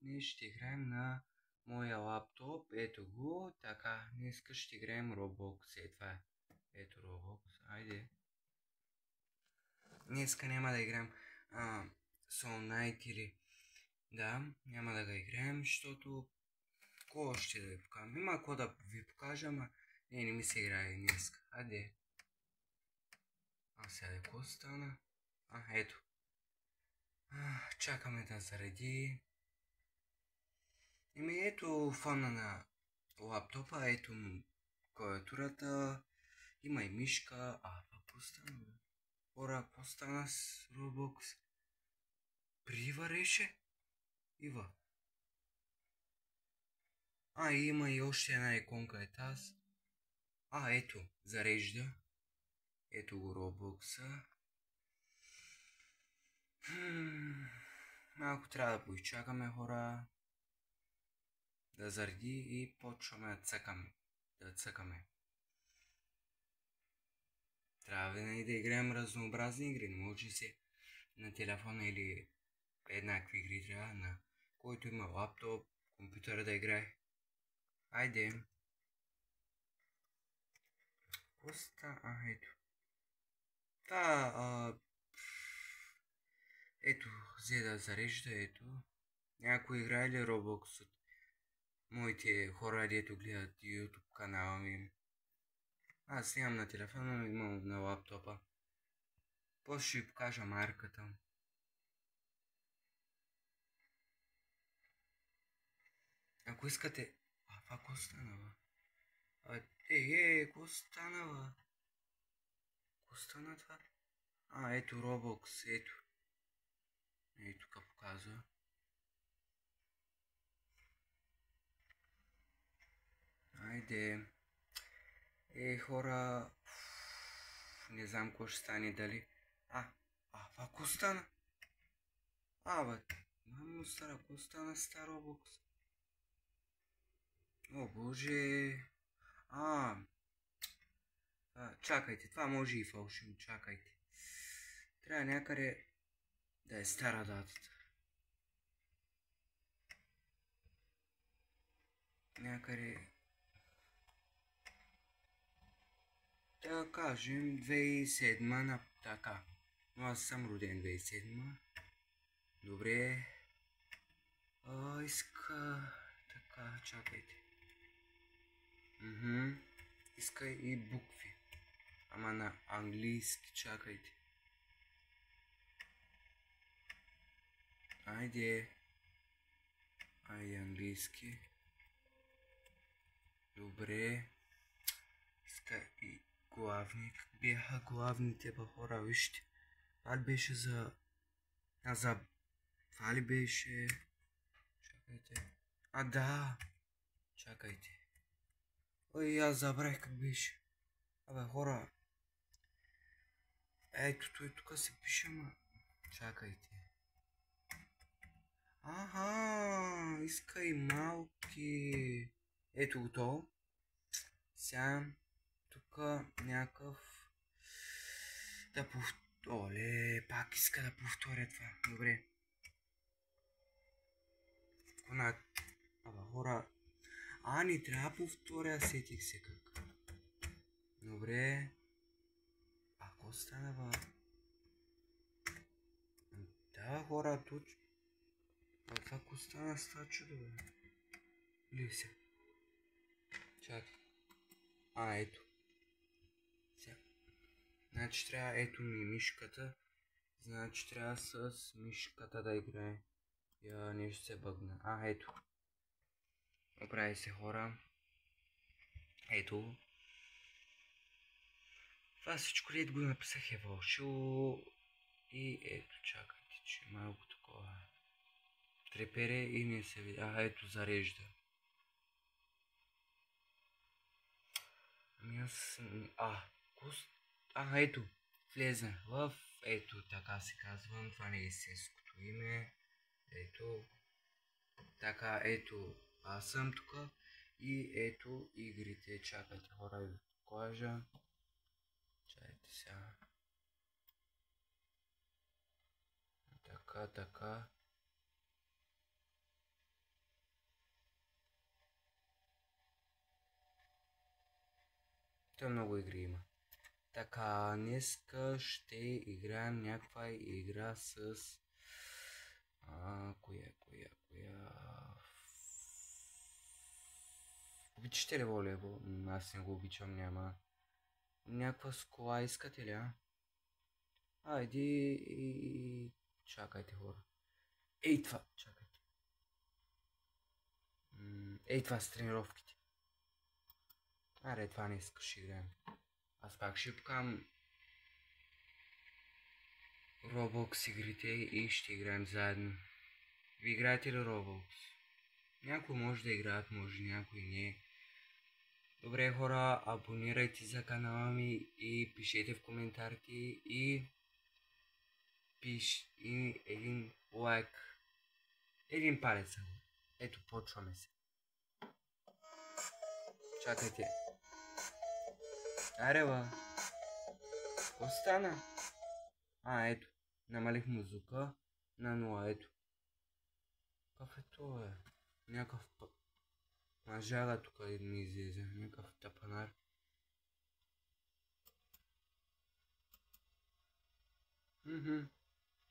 днес ще играем на моя лаптоп. Ето го. Така, днеска ще играем Roblox. Това е. Ето Roblox. Айде. Днеска няма да играем Soul Knight или... Да, няма да го играем, защото... Какво ще да ви покажем? Има какво да ви покажа, ама... Не ми се играе днеска. Айде. Сега какво стана? Ето. Чакаме да зареди. Ето фона на лаптопа, ето му клавиатурата, има и мишка. Какво стана? Хора, какво стана с Roblox? Прива реше? Ива. Има и още една иконка е тази. Ето, зарежда. Ето го Roblox-а. Малко трябва да поизчакаме, хора. Да зареди и почваме да цъкаме. Трябва винаги да играем разнообразни игри. Не може се на телефона или еднакви игри трябва на който има лаптоп, компютъра да играе. Айде. Коста, ето. Ето, взе да зарежда, ето. Някой играе ли Roblox от моите хора, дето гледат YouTube канала ми? Аз нямам на телефона, но имам на лаптопа. После ще ви покажа марката. Ако искате... Това какво стана, бе? Какво стана, бе? Какво стана това? Ето Roblox, ето. Ето тук показва. Айде. Хора... Не знам какво ще стане, дали... Това какво стана? Мамо стара, какво стана с тази Roblox? О, боже... Чакайте, това може и фалшиво, чакайте. Трябва някъде да е стара датата. Някъде... Да кажем 2007 така. Но аз съм роден 2007. Добре. Така, чакайте. Иска и букви. Ама на английски, чакайте. Айде английски. Добре. Иска и главни. Как бяха главните хора, вижте. Това ли беше за... Това ли беше... Чакайте. Да. Чакайте. Аз забравих как беше. Хора. Ето, той тук се пише, ма... Чакайте. Иска и малки. Ето готово. Сега тук някакъв... Оле, пак иска да повторя това. Добре. Хора. Не трябва да повторя, сетих се как. Добре. Какво стана, бе? Да, хора, точно. Това какво стана с това чудо, бе? Или се? Чакай. Ето. Сега. Значи трябва, ето ми мишката. Значи трябва с мишката да играе. Нещо се бъгна. Ето. Оправи се, хора. Ето. Това всичко дето го написах е вълшило. И ето, чакайте, че малко такова трепере и не се види. Ето зарежда. Ето, влезе в, ето, така се казвам, това не е истинското име. Ето, така, ето, аз съм тук и ето игрите. Чакайте, хора, да покажа. Чакайте сега. Така. Супер много игри има. Така, днеска ще играем някаква игра с... коя? Обичате ли волейбол? Аз не го обичам, няма. Някаква с кола искате ли, а? Айде и... Чакайте, хора. Ей това! Чакайте. Ей това с тренировките. Аре, това не искаш играем. Аз пак ще покам Roblox игрите и ще играем заедно. Ви играете ли Roblox? Някой може да играят, може някой не. Добре, хора, абонирайте за канала ми и пишете в коментарите и един лайк. Един палец. Ето, почваме се. Чакайте. Аре, ба. Какво стана? Ето. Намалих музика на 0, ето. Какъв е това, бе? Някакъв мажара тук ми излезе. Някакъв тапанар.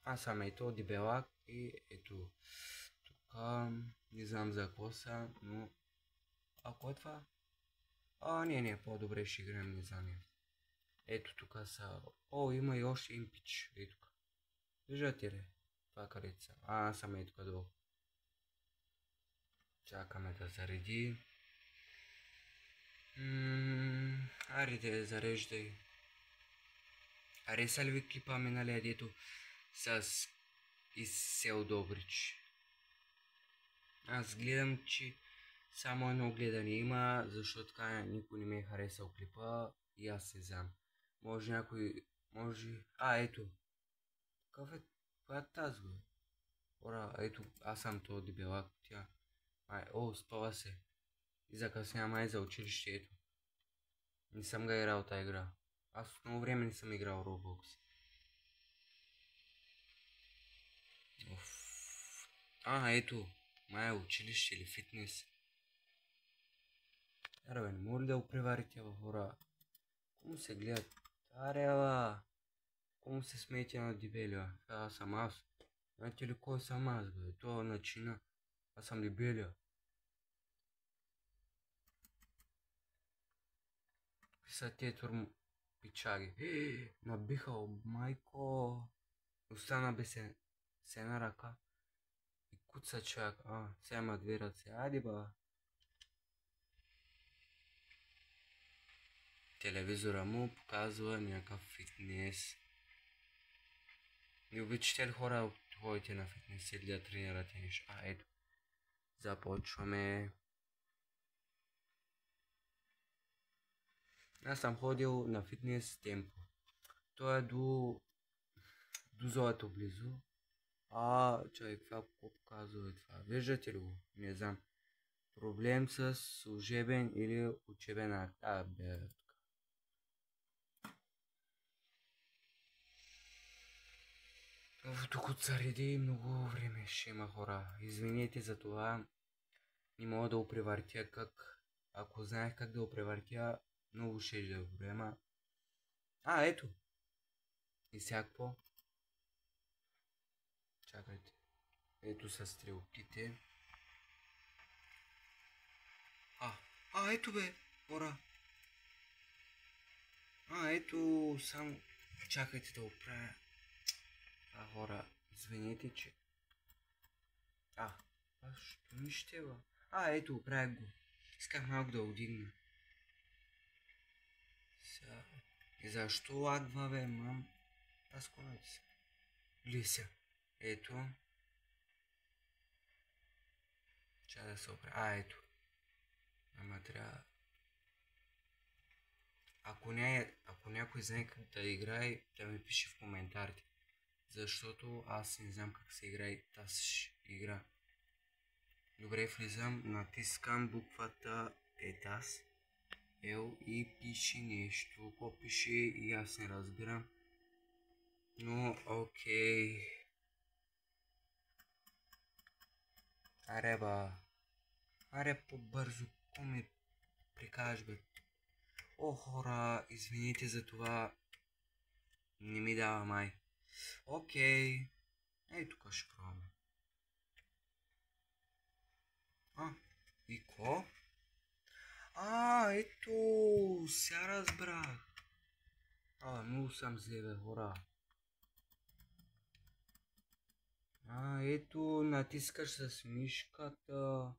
Аз съм ето дебелак и ето. Тук не знам за какво са, но... Ако е това? Не, по-добре ще играем, не знам. Ето тук са... има и още един пич. Ето тук. Виждате ли? Това където са. Аз съм ето тук долу. Чакаме да зареди. Аре, зареждай. Хареса ли ви клипа миналия дето с изсел Добрич? Аз гледам, че само едно гледане има, защото така никой не ми е харесал клипа и аз не знам. Може някой... ето. Какъв е? Коя е тази, бе? Ето, аз съм този дебелак. Тя... спава се. И закъсня май за училище, ето. Не съм ga играл тази игра. Аз от много време не съм играл Roblox. Ето. Май училище или фитнес. Аре, бе, не мога ли да го преварите, бе, хора? Кому се гледат? Аре, бе. Кому се смеете на дебели, бе? Това съм аз. Знаете ли кой съм аз, бе? Това начина. Аз съм дебеля. Са те пичаги. Набиха, майко. Остана без с една ръка. И куца чак. Сега има две ръце. Айде, ба. Телевизора му показва някакъв фитнес. Не обичате ли хора, ходите на фитнес или да тренирате нещо? Ето. Започваме. Аз съм ходил на фитнес темпо. То е до злато близо. Чай, какво показва това? Виждате ли го? Не знам. Проблем с служебен или учебен акт. Бе, докато зареди много време ще има, хора. Извинете за това. Не мога да го превъртя как... Ако знаех как да го превъртя, много ще да го време. Ето. И всякакво. Чакайте. Ето са стрелките. Ето, бе, хора. Ето само... Чакайте да го правя. Хора, извинете, че... Що ми ще, бе? Ето, правя го. Исках малко да удигна. Сега... И защо лагва, бе, мам? Разклонете се. Лися. Ето. Ча да се оправя. Ето. Ама трябва... Ако някой знае как да играе, да ми пише в коментарите. Защото аз не знам как се играе тази игра. Добре, влизам, натискам буквата ETAS. L и пише нещо. Какво пише и аз не разбирам. Но, окей. Аре, по-бързо. Ко ми прикажеш, бе? О, хора, извините за това. Не ми дава май. Окей. Ей, тук ще пробваме. И ко? Ето, сега разбрах. Много съм зле, бе, хора. Ето, натискаш с мишката.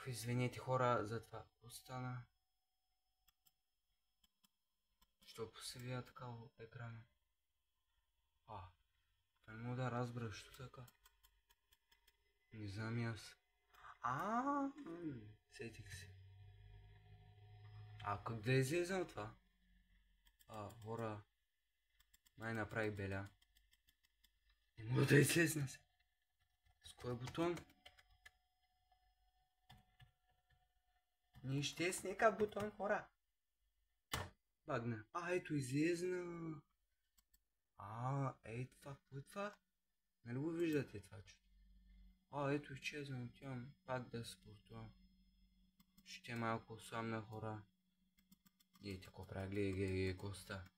Извинете, хора, за това. Какво стана? Що посевия така в екрана? Не мога да разбера, що така. Не знам и аз. Сетих се. Как да излезем това? Хора. Май направи беля. Не мога да излезна се. С кой бутон? Не ще с някакъв бутон, хора. Багна. Ето излезна. Ей това, какво е това? Нали го виждате това чудо? Ето изчезна, отивам пак да спортувам. Ще е малко сламна, хора. Гледайте какво правя, гледай коста.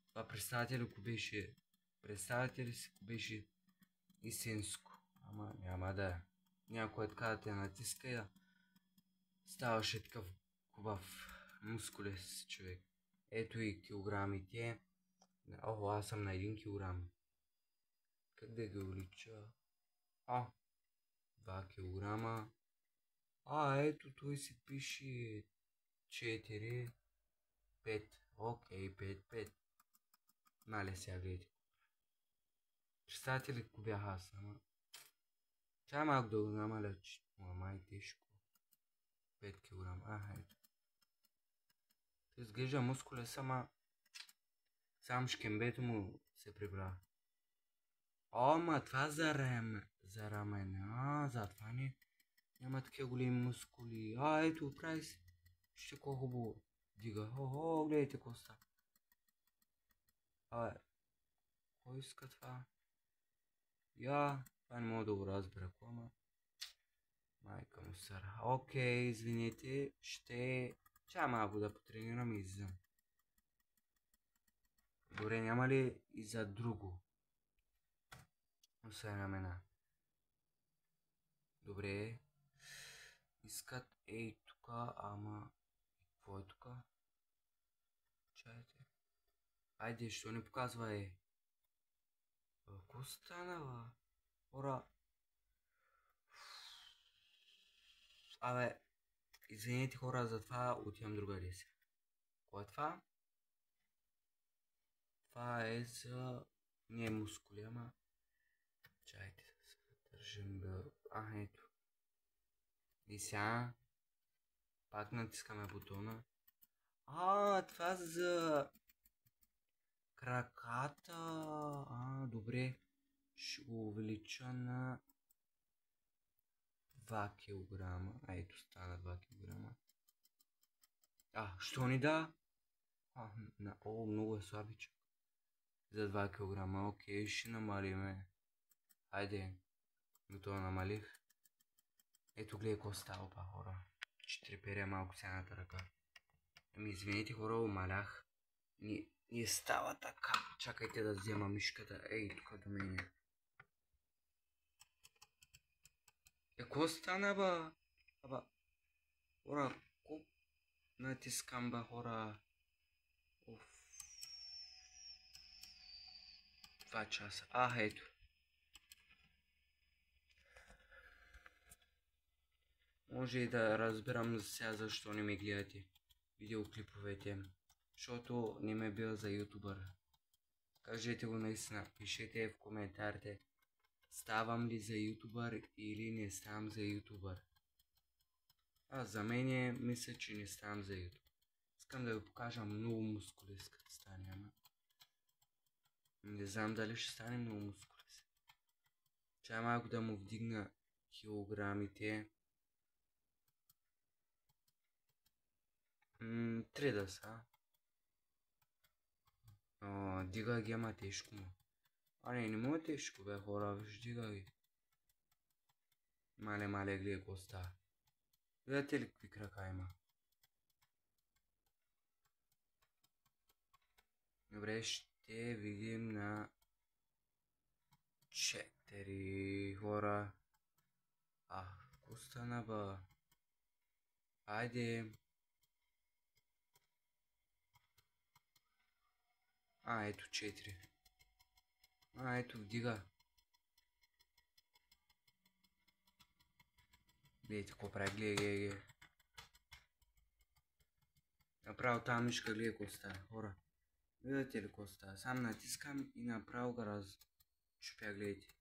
Това представете ли ако беше... Представете ли си ако беше истинско? Няма да е. Някой така да те натиска и ставаше такъв хубав мускулес човек. Ето и килограмите. Аз съм на 1 килограм. Как да ги увелича? 2 килограма. Ето той си пише 4, 5. Окей, 5. Нали сега гледайте. Представете ли ако бях аз, Чай малко да го намаля, че май тежко. 5 килограма. Ето. Той изглежда мускуле сама. Сам шкембето му се прибра. Това за рамен. Затова няма такива големи мускули. Ето, прави се. Ще колко хубаво дига. Гледайте коста. Кой иска това? Това не мога да го разбера. Майка му сара. Окей, извините. Чай малко да потренирам и излизам. Добре, няма ли и за друго? Освен ramena. Добре. Искат тука, какво е тука? Чайте. Айде, що не показва Какво стана, Хора. Извинете, хора, за това отивам другаде си. Кой е това? Това е за... Не е мускули, Чайте да се държим да... Ето. И сега... Пак натискаме бутона. Това за... Краката... Добре. Ще го увелича на... 2 килограма. Ето стана 2 килограма. Що ни да? Много е слабичък. За 2 килограма. Окей, ще намалиме. Хайде. Готово намалих. Ето гледай какво става, хора. Ще треперя малко сяната ръка. Извините, хора, умалях. Не става така. Чакайте да взема мишката. Тук до мене. Какво стана, Хора, колко натискам, хора. 2 часа. Ето. Може и да разбирам сега защо не ме гледате видеоклиповете. Защото не ме бил за ютубър. Кажете го наистина. Пишете в коментарите. Ставам ли за ютубър или не ставам за ютубър. За мен мисля, че не ставам за ютубър. Искам да ви покажа много мускули, като стане, не знам дали ще стане много мускули. Чай малко да му вдигна килограмите. 3 да са. Дига ги, тежко му. Не му е тежко, бе, хора, виж, дига ги. Мале, гледай какво става. Видите ли какви крака има? Добре, ще видим на 4 хора. Какво стана, бе? Айде. Ето 4. Ето вдига. Гледайте какво прави, гледай. Направо тази мишка гледай какво става, хора. Виждате ли какво става? Сам натискам и направо го разчупя, гледайте.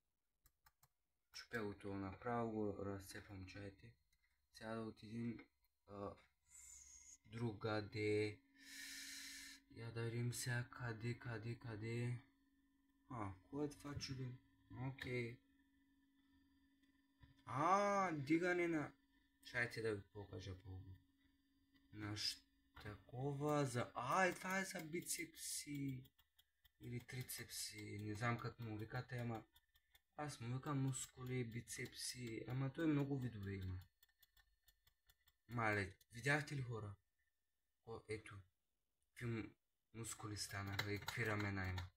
Чупя го това, направо го разцепвам, чайте. Сега да отидем другаде. Я да видим сега къде. Кое е това чудо? Окей. Дигане на... Чайте да ви покажа по-хубаво. Такова за... това е за бицепси. Или трицепси. Не знам как му викате, ама... Аз му викам мускули, бицепси. Ама той много видове има. Мале, видяхте ли, хора? Ето. Какви мускули станаха и какви рамена има.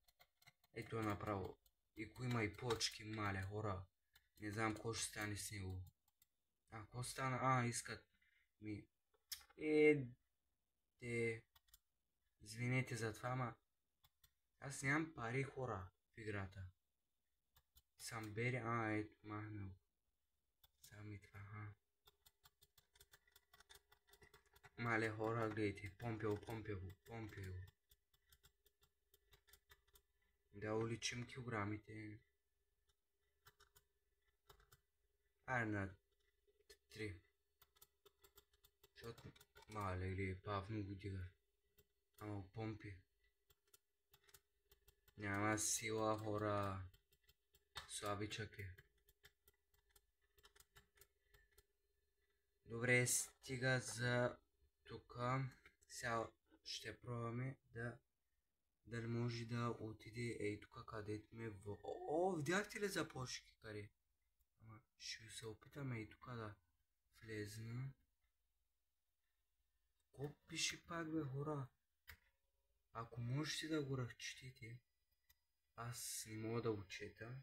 Ето направо. И кои има и почки, мале, хора. Не знам какво ще стане с него. Какво стана? Искат ми... Извинете за това, ама... Аз нямам пари, хора, в играта. Сам бери... Ето, махнал. Сами това, Мале, хора, гледайте. Помпил. Да уличим килограмите. На 3. Защото мале или бавно го дига. Ама помпи. Няма сила, хора. Слабичък е. Добре, стига за тука. Сега ще пробваме дали може да отиде тука където ме видяхте ли за почки къде? Ама ще се опитаме и тука да влезна. Какво пише пак, бе, хора? Ако можете да го разчетете, аз не мога да го чета.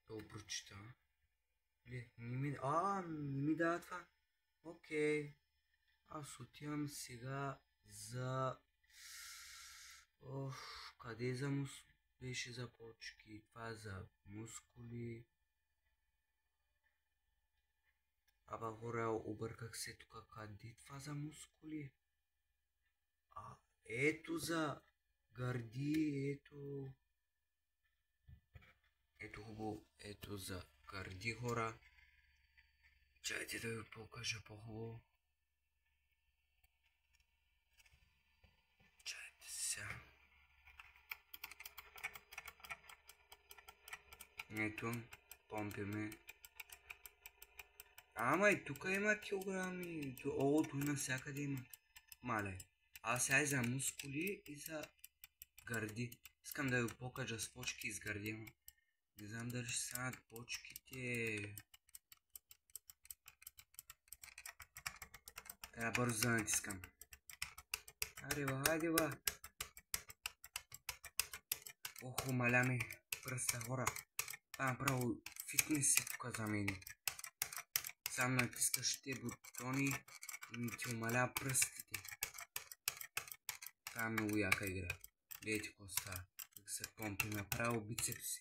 Да го прочита. Не ми дава това. Окей. Аз отивам сега за... къде за беше за почки? Това за мускули. Хора, обърках се тук. Къде това за мускули? Ето за гърди, ето. Ето хубаво, ето за гърди, хора. Чайте да ви покажа по-хубаво. Чайте сега. Ето, помпиме. Ама и тук има килограми. Тук навсякъде има. Мале. Сега и за мускули и за гърди. Искам да ви покажа с почки и с гърди. Не знам дали ще станат почките. Трябва бързо да натискам. Хайде ба. Маля ми пръста, хора. Направо фитнес е тук за мен. Сам натискаш те бутони и ми ти умаля пръстите. Това е много яка игра. Гледайте какво става. Как се помпи направо бицепси.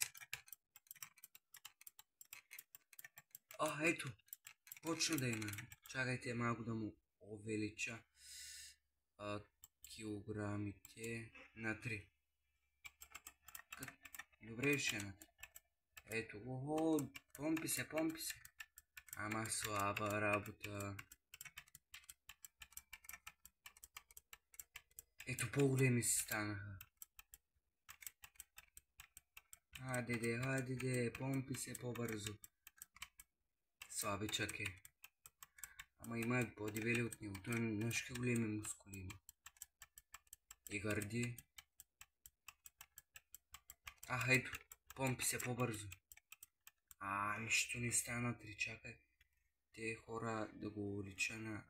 Ето. Почна да има. Чакайте малко да му увелича килограмите на 3. Добре ще на 3. Ето го. Помпи се. Ама слаба работа. Ето по-големи си станаха. Хайде, помпи се по-бързо. Слабичък е. Ама има и по-дебели от него. Той нашки големи мускули има. И гърди. Ето. Помпи се по-бързо. Нищо не стана 3. Чакай. Те хора да го увелича на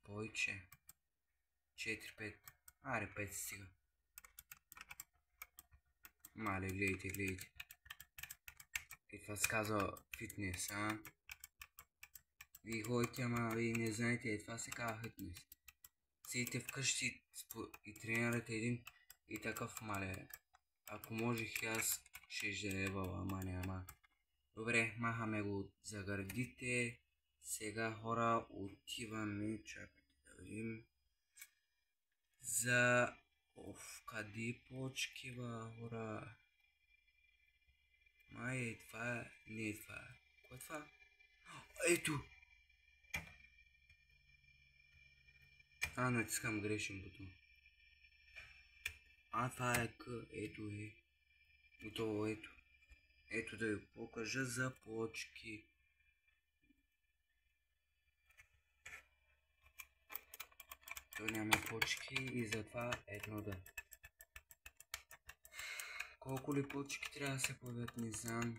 повече. 4-5. Аре, 5 стига. Мале, гледайте. И това се казва фитнес, а? Вие ходите, ама вие не знаете, това се казва фитнес. Седите вкъщи и тренирате един и такъв, мале. Ако можех аз, ще жребал, ама няма. Добре, махаме го за гърдите. Сега, хора, отиваме, чакайте да видим. За... къде почки, ба, хора? Май, това не е това. Кой е това? Ето! Натискам грешен бутон. Това е К. Ето е. Готово, ето. Ето да ви покажа за почки. То няма почки и затова едно да. Колко ли почки трябва да се появят, не знам.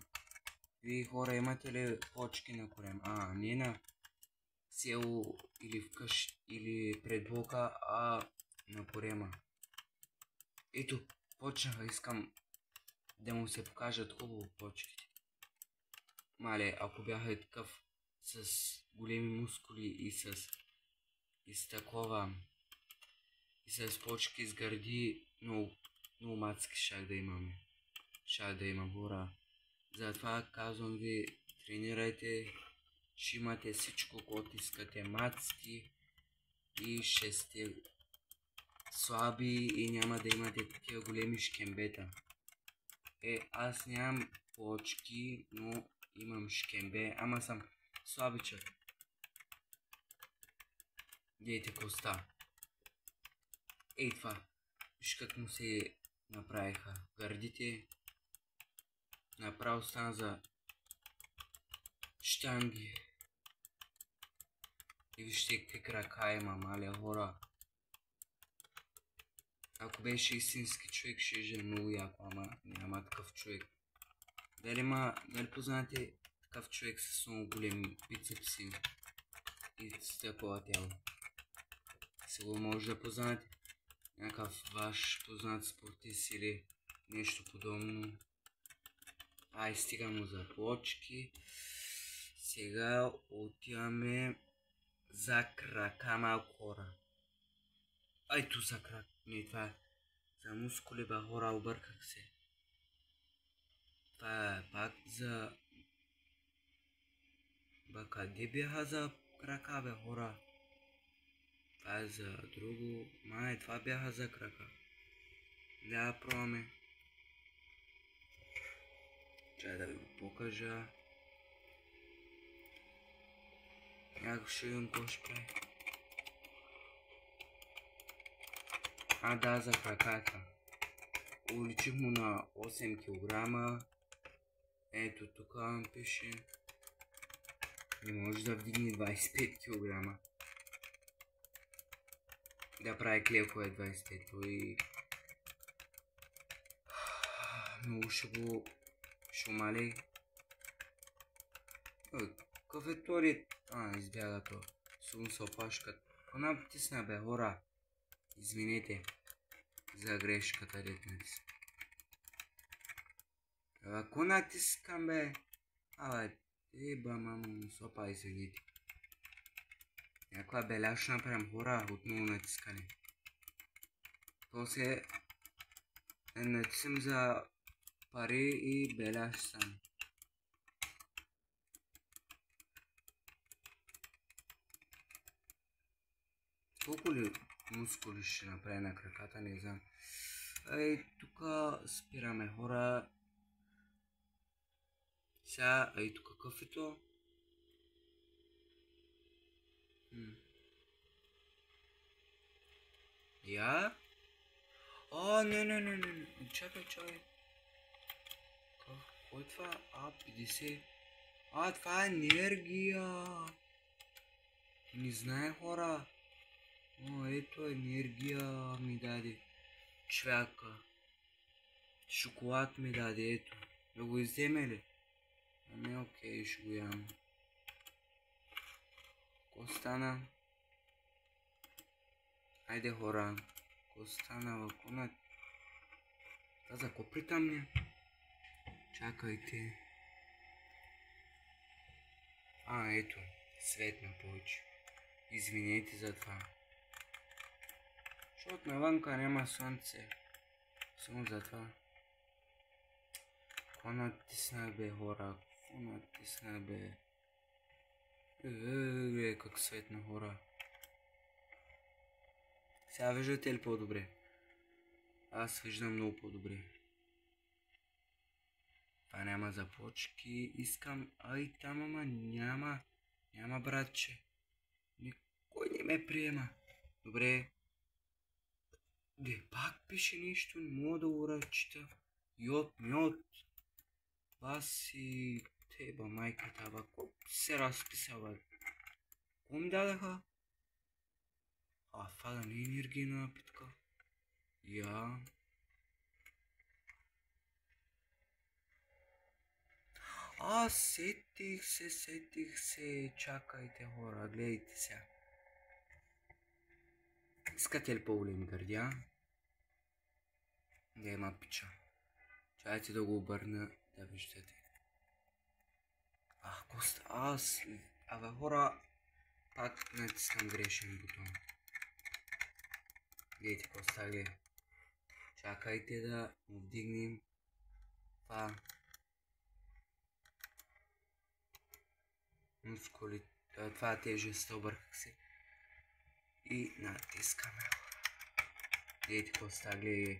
Вие хора имате ли почки на корем? Не на село или вкъщи или пред блока, на корема. Ето, почнаха, искам да му се покажат хубаво почките. Мале, ако бяха такъв с големи мускули и с такова и с почки с гърди, много мацки щях да имаме. Щях да имам, хора. Затова казвам ви, тренирайте, ще имате всичко, което искате, мацки и ще сте слаби и няма да имате такива големи шкембета. Аз нямам почки, но имам шкембе, ама съм слабичък. Гледайте коста. Това. Виж как му се направиха гърдите. Направо стана за щанги. И вижте какви крака има, мале, хора. Ако беше истински човек, ще е много яко, ама няма такъв човек. Дали познате такъв човек с много големи бицепси и с такова тяло? Сигурно може да познате някакъв ваш познат спортист или нещо подобно. Стигаме за почки. Сега отиваме за крака, малко, хора. Ето за крак. Не, това е за мускули, бе, хора, обърках се. Това е пак за... къде бяха за крака, бе, хора? Това е за друго... това бяха за крака. Да, пробваме. Чай да ви го покажа. Някак ще видим какво ще прави. Да, за краката. Увеличих му на 8 кг. Ето тук пише. Не може да вдигне 25 кг. Да прави клепове 25 и... много ще го шумали. Какъв е този? Избяга то. Сум се опашкат. Какво натисна, бе, хора? Извинете за грешката, дет натисна. Какво натискам, бе? Мамо, сопа, извините. Някаква беля ще направим, хора, отново натискане. После натисам за пари и беля ще стане. Колко ли мускули ще направи на краката, не знам. Тук спираме, хора. Сега, тук какъв е то? Я? Не. Чакай. Какво е това? 50. Това е енергия. Не знае, хора. Ето енергия ми даде. Човека. Шоколад ми даде, ето. Да го изземе ли? Окей, ще го ям. Какво стана? Айде хора. Какво стана? Това за какво притъмня? Чакайте. Ето. Светна повече. Извинете за това. Защото навънка няма слънце. Само за това. Какво натиснах бе, хора? Какво натиснах бе? Как светна, хора. Сега виждате ли по-добре? Аз виждам много по-добре. Това няма започки. Искам... там, ама няма. Няма, братче. Никой не ме приема. Добре. Пак пише нещо. Не мога да го разчита. Йод. Баси... Теба, майката, какво се разписава? Какво ми дадаха? Това да не е енергийна напитка. Сетих се. Чакайте, хора, гледайте сега. Искате ли по-големи гърдя? Да има пича. Чайте да го обърна, да виждате. Хора, пак натискам грешен бутон. Гледайте какво става. Чакайте да вдигнем това. Мускули, това тежестта, обърках се. И натискаме. Гледайте какво става,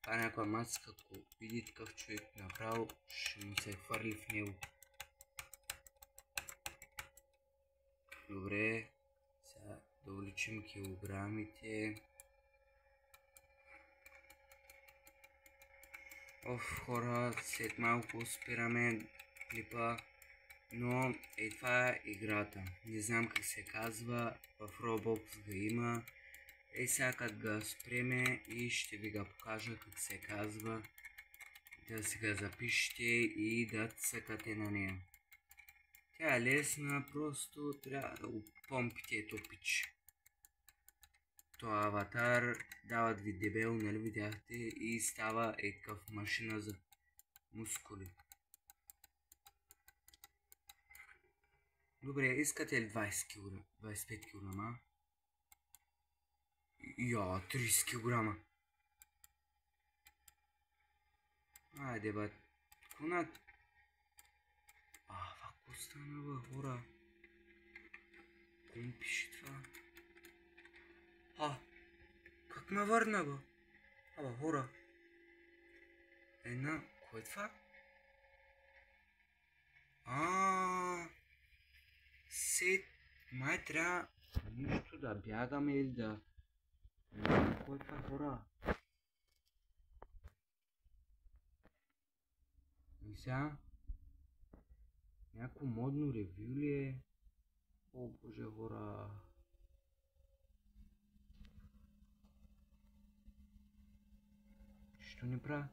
Това е някаква маска, ако види такъв човек направо, ще му се хвърли в него. Добре, сега да увеличим килограмите. Хора, след малко спираме клипа, но това е играта. Не знам как се казва, в Roblox го има. Сега като го спреме и ще ви го покажа как се казва. Да си го запишете и да цъкате на нея. Тя е лесна, просто трябва да го помпите топич. Това аватар дават ви дебел, нали видяхте, и става такъв машина за мускули. Добре, искате ли 20 кг, 25 кг? 30 кг. Айде бе, конат. Какво стана бе, хора? Кому пише това? Как ме върна бе? Хора. Кой е това? Май трябва нищо да бягаме или да... Кой е това, хора? И сега... Някакво модно ревю ли е? Боже, хора... Що не правя?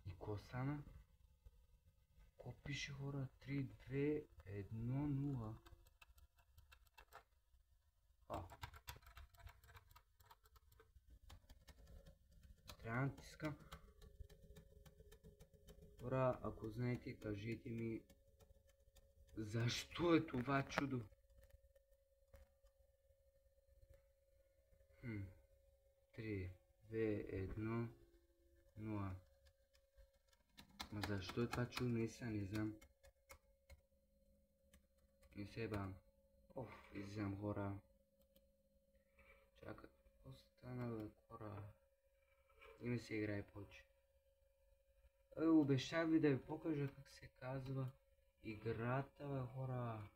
И какво стана? Какво пише, хора? 3, 2, 1, 0. Трябва да натискам. Хора, ако знаете, кажете ми защо е това чудо? 3, 2, 1, 0. Ма защо е това чудо? Наистина не знам. Не се бам. Излизам, хора. Чакай, какво стана бе, хора? И ми се играе повече. Обещах ви да ви покажа как се казва играта, бе, хора.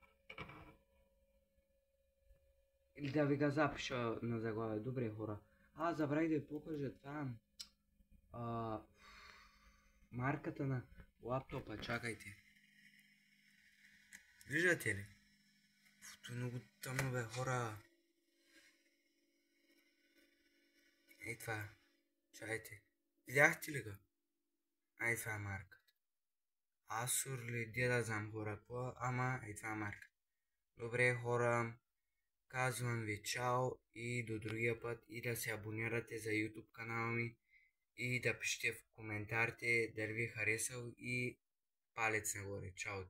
Или да ви го запиша на заглавие. Добре, хора. Забравих да ви покажа това. Марката на лаптопа, чакайте. Виждате ли? Това е много тъмно, бе, хора. Това. Чакайте. Видяхте ли го? Това е марката. Асур ли, де да знам, хора, ама това е марката. Добре, хора. казвам ви чао и до другия път, и да се абонирате за YouTube канала ми и да пишете в коментарите дали ви е харесал и палец нагоре. Чао!